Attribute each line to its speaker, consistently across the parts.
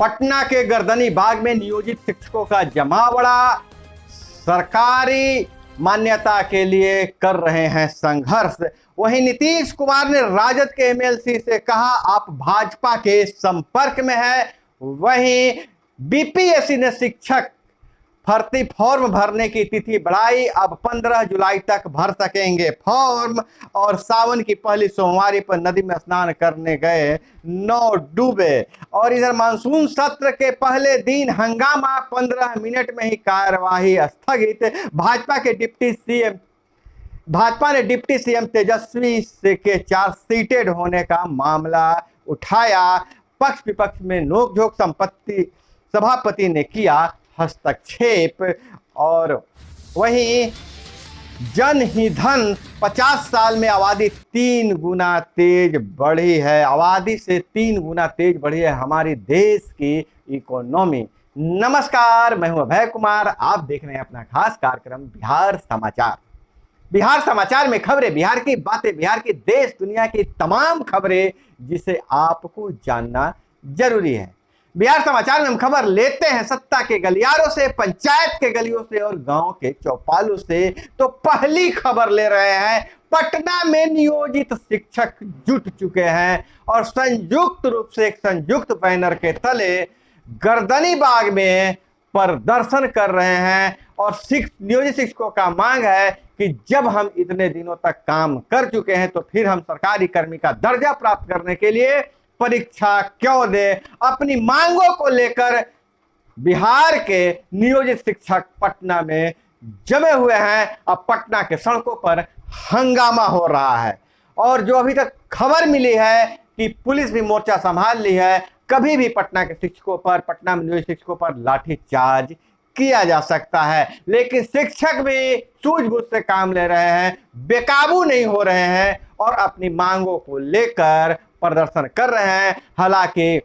Speaker 1: पटना के गर्दनी बाग में नियोजित शिक्षकों का जमावड़ा, सरकारी मान्यता के लिए कर रहे हैं संघर्ष। वहीं नीतीश कुमार ने राजद के एमएलसी से कहा आप भाजपा के संपर्क में है। वहीं बीपीएससी ने शिक्षक भर्ती फॉर्म भरने की तिथि बढ़ाई, अब 15 जुलाई तक भर सकेंगे फॉर्म। और सावन की पहली सोमवारी पर नदी में स्नान करने गए 9 डूबे। और इधर मानसून सत्र के पहले दिन हंगामा, 15 मिनट में ही कार्यवाही स्थगित। भाजपा ने डिप्टी सीएम तेजस्वी के चार्ज सीटेड होने का मामला उठाया। पक्ष विपक्ष में नोकझोंक, सभापति ने किया हस्तक्षेप। और वहीं जन ही धन, 50 साल में आबादी 3 गुना तेज बढ़ी है। आबादी से 3 गुना तेज बढ़ी है हमारी देश की इकोनॉमी। नमस्कार, मैं हूं अभय कुमार, आप देख रहे हैं अपना खास कार्यक्रम बिहार समाचार। बिहार समाचार में खबरें, बिहार की बातें, बिहार की देश दुनिया की तमाम खबरें जिसे आपको जानना जरूरी है। बिहार समाचार में हम खबर लेते हैं सत्ता के गलियारों से, पंचायत के गलियों से और गांव के चौपालों से। तो पहली खबर ले रहे हैं, पटना में नियोजित शिक्षक जुट चुके हैं और संयुक्त रूप से एक संयुक्त बैनर के तले गर्दनी बाग में प्रदर्शन कर रहे हैं। और नियोजित शिक्षकों का मांग है कि जब हम इतने दिनों तक काम कर चुके हैं तो फिर हम सरकारी कर्मी का दर्जा प्राप्त करने के लिए परीक्षा क्यों दे। अपनी मांगों को लेकर बिहार के नियोजित शिक्षक पटना में जमे हुए हैं। अब पटना के सड़कों पर हंगामा हो रहा है और जो अभी तक खबर मिली है कि पुलिस भी मोर्चा संभाल ली है। कभी भी पटना के शिक्षकों पर, पटना में नियोजित शिक्षकों पर लाठीचार्ज किया जा सकता है, लेकिन शिक्षक भी सूझबूझ से काम ले रहे हैं, बेकाबू नहीं हो रहे हैं और अपनी मांगों को लेकर प्रदर्शन कर रहे हैं। हालांकि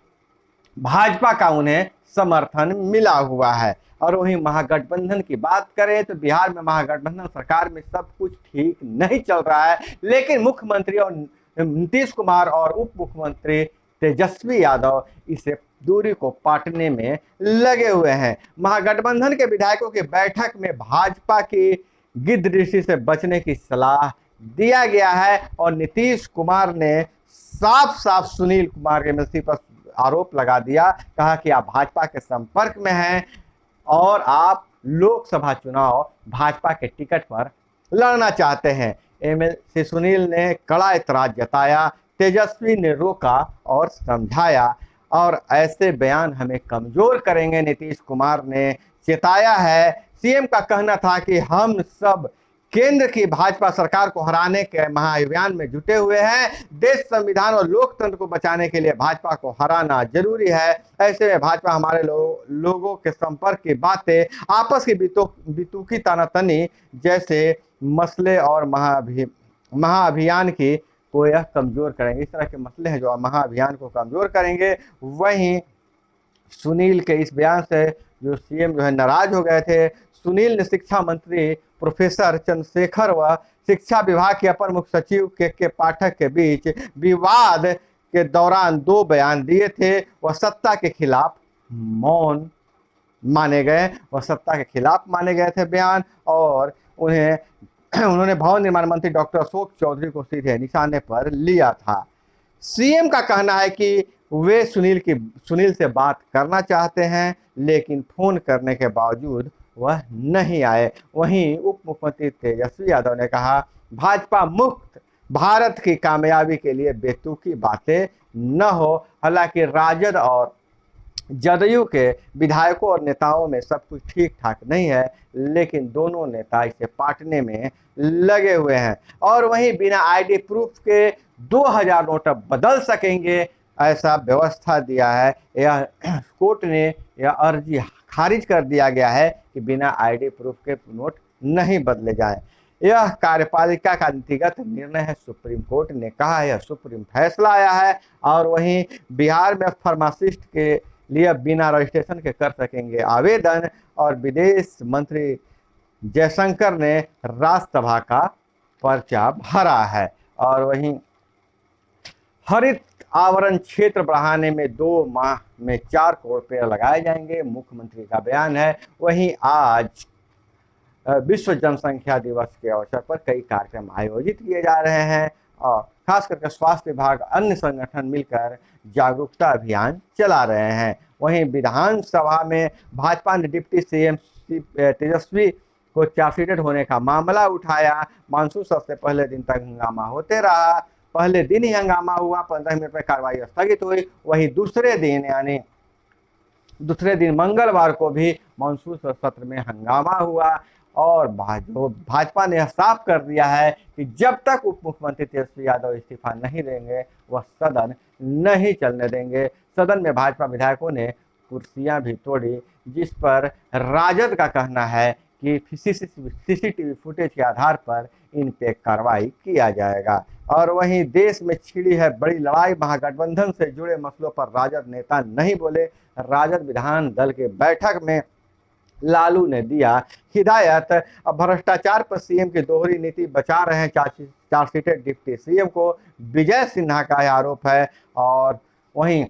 Speaker 1: भाजपा का उन्हें समर्थन मिला हुआ है। और वहीं महागठबंधन की बात करें तो बिहार में महागठबंधन सरकार में सब कुछ ठीक नहीं चल रहा है, लेकिन मुख्यमंत्री और नीतीश कुमार और उप मुख्यमंत्री तेजस्वी यादव इसे दूरी को पाटने में लगे हुए हैं। महागठबंधन के विधायकों की बैठक में भाजपा की गिद्धदृष्टि से बचने की सलाह दिया गया है और नीतीश कुमार ने साफ साफ सुनील कुमार के एमएलसी पर आरोप लगा दिया, कहा कि आप भाजपा के संपर्क में हैं और आप लोकसभा चुनाव भाजपा के टिकट पर लड़ना चाहते हैं। एमएलसी सुनील ने कड़ा एतराज जताया, तेजस्वी ने रोका और समझाया और ऐसे बयान हमें कमजोर करेंगे, नीतीश कुमार ने चेताया है। सीएम का कहना था कि हम सब केंद्र की भाजपा सरकार को हराने के महाअभियान में जुटे हुए हैं। देश, संविधान और लोकतंत्र को बचाने के लिए भाजपा को हराना जरूरी है। ऐसे में भाजपा हमारे लोगों के संपर्क की बातें, आपस की बितूकी तानातनी जैसे मसले और महाअभियान की को यह कमजोर करेंगे। इस तरह के मसले हैं जो महाअभियान को कमजोर करेंगे। वहीं सुनील के इस बयान से जो सीएम जो है नाराज हो गए थे। सुनील ने शिक्षा मंत्री प्रोफेसर चंद्रशेखर व शिक्षा विभाग के अपर मुख्य सचिव के पाठक के बीच विवाद के दौरान 2 बयान दिए थे। वह सत्ता के खिलाफ मौन माने गए, थे बयान। और उन्होंने भवन निर्माण मंत्री डॉक्टर अशोक चौधरी को सीधे निशाने पर लिया था। सीएम का कहना है कि वे सुनील से बात करना चाहते हैं, लेकिन फोन करने के बावजूद वह नहीं आए। वहीं उप मुख्यमंत्री तेजस्वी यादव ने कहा, भाजपा मुक्त भारत की कामयाबी के लिए बेतुकी बातें न हो। हालांकि राजद और जदयू के विधायकों और नेताओं में सब कुछ ठीक ठाक नहीं है, लेकिन दोनों नेता इसे पाटने में लगे हुए हैं। और वहीं बिना आईडी प्रूफ के 2000 नोट बदल सकेंगे, ऐसा व्यवस्था दिया है। यह कोर्ट ने यह अर्जी खारिज कर दिया गया है कि बिना आईडी प्रूफ के नोट नहीं बदले जाएं। यह कार्यपालिका का नीतिगत निर्णय है, सुप्रीम कोर्ट ने कहा है, यह सुप्रीम फैसला आया है। और वहीं बिहार में फार्मासिस्ट के लिए बिना रजिस्ट्रेशन के कर सकेंगे आवेदन। और विदेश मंत्री जयशंकर ने राज्यसभा का पर्चा भरा है। और वहीं हरित आवरण क्षेत्र बढ़ाने में 2 माह में 4 करोड़ पेड़ लगाए जाएंगे, मुख्यमंत्री का बयान है। वहीं आज विश्व जनसंख्या दिवस के अवसर पर कई कार्यक्रम आयोजित किए जा रहे हैं और खास करके स्वास्थ्य विभाग अन्य संगठन मिलकर जागरूकता अभियान चला रहे हैं। वहीं विधानसभा में भाजपा ने डिप्टी सीएम तेजस्वी को चार्जशीटेड होने का मामला उठाया। मानसून सत्र से पहले दिन तक हंगामा होते रहा। पहले दिन ही हंगामा हुआ, 15 मिनट में कार्रवाई स्थगित हुई। वहीं दूसरे दिन यानी दूसरे दिन मंगलवार को भी मानसून सत्र में हंगामा हुआ और भाजपा ने साफ कर दिया है कि जब तक उप मुख्यमंत्री तेजस्वी यादव इस्तीफा नहीं देंगे वह सदन नहीं चलने देंगे। सदन में भाजपा विधायकों ने कुर्सियां भी तोड़ी, जिस पर राजद का कहना है कि सीसीटीवी फुटेज के आधार पर इन पे कार्रवाई किया जाएगा। और वहीं देश में छिड़ी है बड़ी लड़ाई, महागठबंधन से जुड़े मसलों पर राजद नेता नहीं बोले। राजद विधान दल के बैठक में लालू ने दिया हिदायत। अब भ्रष्टाचार पर सीएम की दोहरी नीति बचा रहे हैं चार्जशीटेड डिप्टी सीएम को, विजय सिन्हा का आरोप है। और वहीं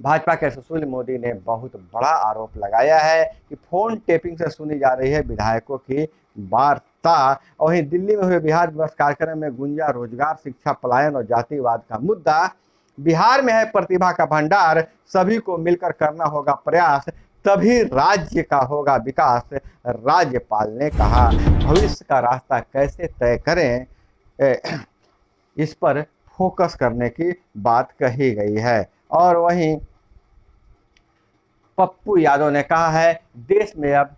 Speaker 1: भाजपा के सुशील मोदी ने बहुत बड़ा आरोप लगाया है कि फोन टेपिंग से सुनी जा रही है विधायकों की वार्ता। वहीं दिल्ली में हुए बिहार दिवस कार्यक्रम में गुंजा रोजगार, शिक्षा, पलायन और जातिवाद का मुद्दा। बिहार में है प्रतिभा का भंडार, सभी को मिलकर करना होगा प्रयास, तभी राज्य का होगा विकास, राज्यपाल ने कहा। भविष्य का रास्ता कैसे तय करें, इस पर फोकस करने की बात कही गई है। और वहीं पप्पू यादव ने कहा है देश में अब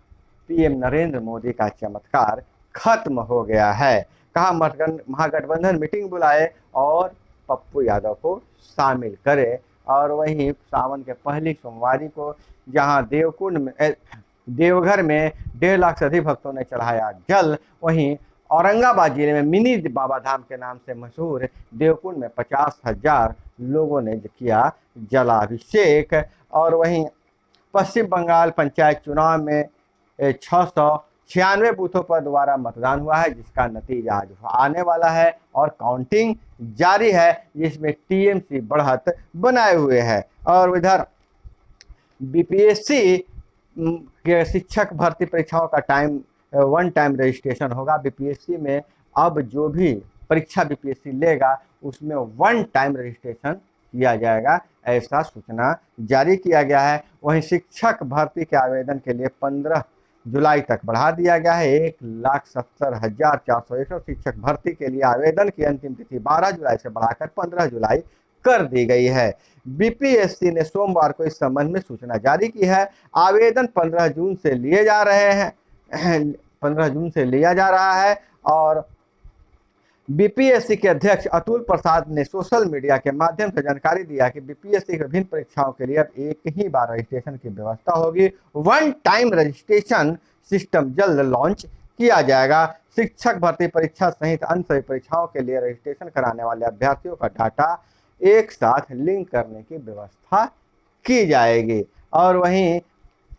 Speaker 1: पीएम नरेंद्र मोदी का चमत्कार खत्म हो गया है। कहा महागठबंधन मीटिंग बुलाए और पप्पू यादव को शामिल करे। और वहीं सावन के पहली सोमवारी को जहां देवघर में 1.5 लाख से अधिक भक्तों ने चढ़ाया जल, वहीं औरंगाबाद जिले में मिनी बाबा धाम के नाम से मशहूर देवकुंड में 50,000 लोगों ने किया जलाभिषेक। और वहीं पश्चिम बंगाल पंचायत चुनाव में 696 बूथों पर दोबारा मतदान हुआ है, जिसका नतीजा आज आने वाला है और काउंटिंग जारी है, जिसमें टीएमसी बढ़त बनाए हुए है। और इधर बीपीएससी के शिक्षक भर्ती परीक्षाओं का वन टाइम रजिस्ट्रेशन होगा। बीपीएससी में अब जो भी परीक्षा बीपीएससी लेगा उसमें वन टाइम रजिस्ट्रेशन किया जाएगा, ऐसा सूचना जारी किया गया है। वहीं शिक्षक भर्ती के आवेदन के लिए 15 जुलाई तक बढ़ा दिया गया है। 1,70,461 शिक्षक भर्ती के लिए आवेदन की अंतिम तिथि 12 जुलाई से बढ़ाकर 15 जुलाई कर दी गई है। बीपीएससी ने सोमवार को इस संबंध में सूचना जारी की है। आवेदन 15 जून से लिए जा रहे हैं 15 जून से लिया जा रहा है। और बीपीएससी के अध्यक्ष अतुल प्रसाद ने सोशल मीडिया के माध्यम से जानकारी दिया कि बीपीएससी के विभिन्न परीक्षाओं के लिए अब एक ही बार रजिस्ट्रेशन की व्यवस्था होगी। वन टाइम रजिस्ट्रेशन सिस्टम जल्द लॉन्च किया जाएगा। शिक्षक भर्ती परीक्षा सहित अन्य सभी परीक्षाओं के लिए रजिस्ट्रेशन कराने वाले अभ्यर्थियों का डाटा एक साथ लिंक करने की व्यवस्था की जाएगी। और वहीं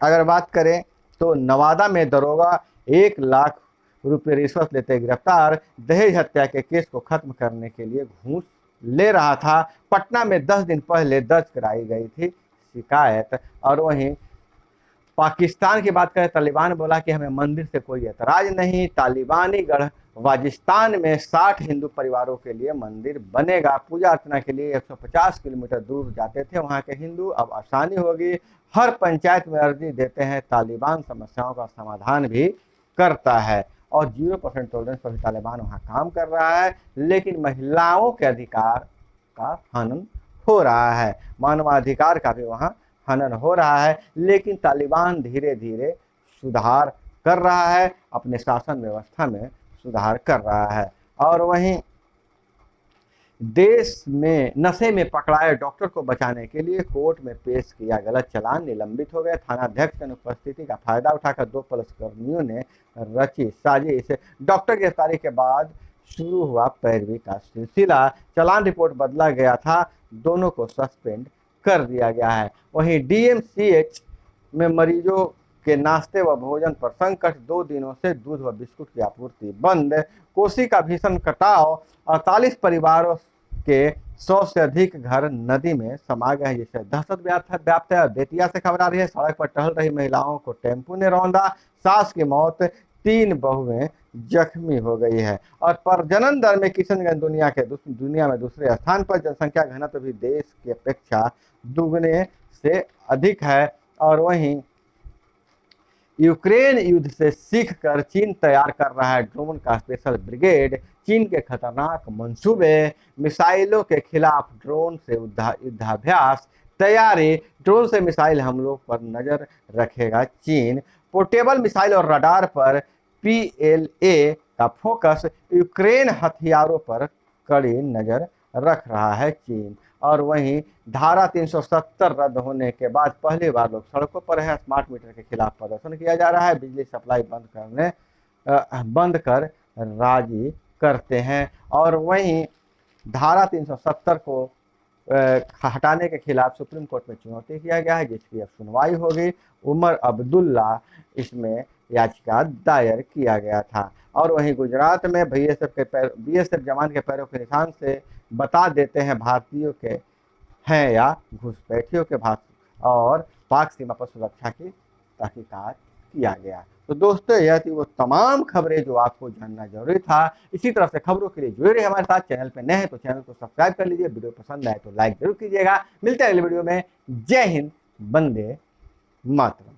Speaker 1: अगर बात करें तो नवादा में दरोगा 1 लाख रुपये रिश्वत लेते गिरफ्तार। दहेज हत्या के केस को खत्म करने के लिए घूस ले रहा था। पटना में 10 दिन पहले दर्ज कराई गई थी शिकायत। और वहीं पाकिस्तान की बात करें, तालिबान बोला कि हमें मंदिर से कोई एतराज नहीं। तालिबानी गढ़ वाजिस्तान में 60 हिंदू परिवारों के लिए मंदिर बनेगा। पूजा अर्चना के लिए 150 किलोमीटर दूर जाते थे वहां के हिंदू, अब आसानी होगी। हर पंचायत में अर्जी देते हैं, तालिबान समस्याओं का समाधान भी करता है। और 0% टॉलरेंस पर भी तालिबान वहां काम कर रहा है। लेकिन महिलाओं के अधिकार का हनन हो रहा है, मानवाधिकार का भी वहां हनन हो रहा है। लेकिन तालिबान धीरे धीरे सुधार कर रहा है, अपने शासन व्यवस्था में सुधार कर रहा है। और वहीं देश में नशे में पकड़ाए डॉक्टर को बचाने के लिए कोर्ट में पेश किया गलत चालान निलंबित हो गए। थानाध्यक्ष की अनुपस्थिति का फायदा उठाकर 2 पुलिसकर्मियों ने रची साजिश। डॉक्टर गिरफ्तारी के बाद शुरू हुआ पैरवी का सिलसिला। चालान रिपोर्ट बदला गया था, दोनों को सस्पेंड कर दिया गया है। वहीं डीएमसीएच में मरीजों के नाश्ते व भोजन पर संकट, 2 दिनों से दूध व बिस्कुट की आपूर्ति बंद। कोसी का भीषण कटाव, 48 परिवारों के 100 से अधिक घर नदी में समा गए हैं, जिससे दहशत व्याप्त है। बेतिया से खबर आ रही है, सड़क पर टहल रही महिलाओं को टेम्पू ने रौंदा, सास की मौत, 3 बहुएं जख्मी हो गई है। और प्रजनन दर में किशनगंज दुनिया में दूसरे स्थान पर, जनसंख्या घनत्व भी देश की अपेक्षा दुगने से अधिक है। और वहीं यूक्रेन युद्ध से सीख कर चीन तैयार कर रहा है ड्रोन का स्पेशल ब्रिगेड। चीन के खतरनाक मंसूबे, मिसाइलों के खिलाफ ड्रोन से युद्धाभ्यास, तैयारी, ड्रोन से मिसाइल हमलों पर नजर रखेगा चीन। पोर्टेबल मिसाइल और रडार पर पीएलए का फोकस, यूक्रेन हथियारों पर कड़ी नजर रख रहा है चीन। और वहीं धारा 370 रद्द होने के बाद पहली बार लोग सड़कों पर है। स्मार्ट मीटर के खिलाफ प्रदर्शन किया जा रहा है। बिजली सप्लाई बंद कर राजी करते हैं। और वहीं धारा 370 को हटाने के खिलाफ सुप्रीम कोर्ट में चुनौती किया गया है, जिसकी अब सुनवाई होगी। उमर अब्दुल्ला इसमें याचिका दायर किया गया था। और वहीं गुजरात में बीएसएफ जवान के पैरों के निशान से बता देते हैं भारतीयों के हैं या घुसपैठियों के भाग, और पाक सीमा पर सुरक्षा की तहकीकात किया गया। तो दोस्तों, यह थी वो तमाम खबरें जो आपको जानना जरूरी था। इसी तरह से खबरों के लिए जुड़े रहिए हमारे साथ। चैनल पे नए हैं तो चैनल को सब्सक्राइब कर लीजिए। वीडियो पसंद आए तो लाइक जरूर कीजिएगा। मिलते हैं अगले वीडियो में। जय हिंद, वंदे मातरम।